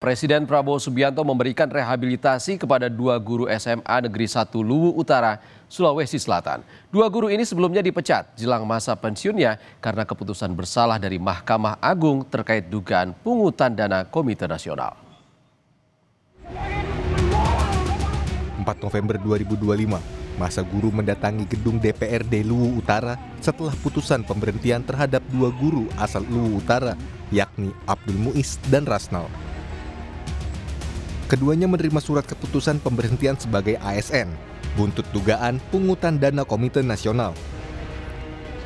Presiden Prabowo Subianto memberikan rehabilitasi kepada dua guru SMA Negeri 1 Luwu Utara, Sulawesi Selatan. Dua guru ini sebelumnya dipecat jelang masa pensiunnya karena keputusan bersalah dari Mahkamah Agung terkait dugaan pungutan dana Komite Nasional. 4 November 2025, masa guru mendatangi gedung DPRD Luwu Utara setelah putusan pemberhentian terhadap dua guru asal Luwu Utara, yakni Abdul Muiz dan Rasnal. Keduanya menerima surat keputusan pemberhentian sebagai ASN, buntut dugaan pungutan dana Komite Nasional.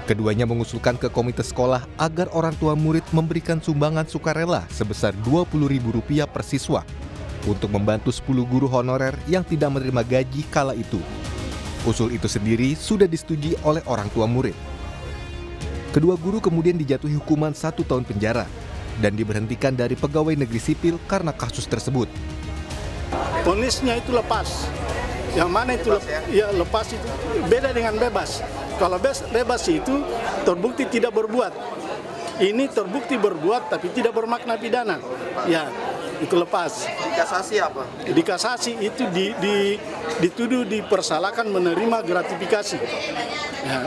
Keduanya mengusulkan ke komite sekolah agar orang tua murid memberikan sumbangan sukarela sebesar Rp20.000 per siswa untuk membantu 10 guru honorer yang tidak menerima gaji kala itu. Usul itu sendiri sudah disetujui oleh orang tua murid. Kedua guru kemudian dijatuhi hukuman 1 tahun penjara dan diberhentikan dari pegawai negeri sipil karena kasus tersebut. Vonisnya itu lepas. Yang mana itu lepas itu beda dengan bebas. Kalau bebas itu terbukti tidak berbuat. Ini terbukti berbuat tapi tidak bermakna pidana. Ya, itu lepas. Dikasasi apa? Dikasasi itu dituduh dipersalahkan menerima gratifikasi. Ya,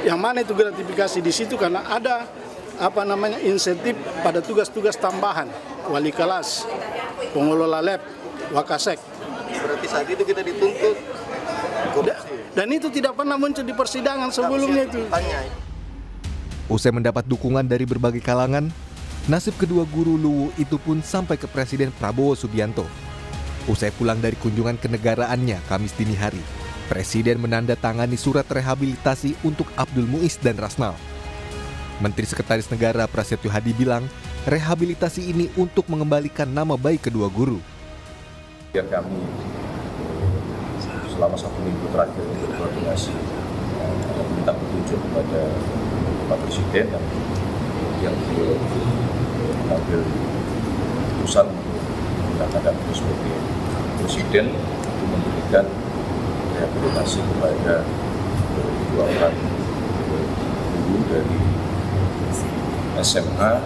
yang mana itu gratifikasi di situ karena ada insentif pada tugas-tugas tambahan, wali kelas, pengelola lab, Wakasek. Berarti saat itu kita dituntut korupsi. Dan itu tidak pernah muncul di persidangan sebelumnya itu. Usai mendapat dukungan dari berbagai kalangan, nasib kedua guru Luwu itu pun sampai ke Presiden Prabowo Subianto. Usai pulang dari kunjungan kenegaraannya Kamis dini hari, Presiden menandatangani surat rehabilitasi untuk Abdul Muiz dan Rasnal. Menteri Sekretaris Negara Prasetyo Hadi bilang, rehabilitasi ini untuk mengembalikan nama baik kedua guru. Biar kami selama 1 minggu terakhir untuk koordinasi minta petunjuk kepada Pak Presiden dan yang mengambil keputusan menggunakan terus sebagai Presiden untuk memberikan rehabilitasi kepada dua orang guru dari SMA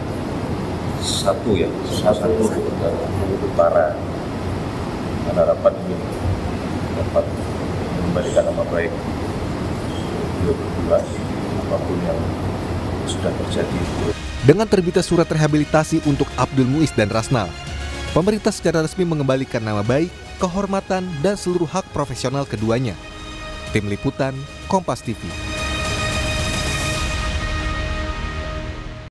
1 Utara. Harapan ini dapat mengembalikan nama baik apapun yang sudah terjadi. Dengan terbitnya surat rehabilitasi untuk Abdul Muiz dan Rasnal, pemerintah secara resmi mengembalikan nama baik, kehormatan, dan seluruh hak profesional keduanya. Tim Liputan, Kompas TV.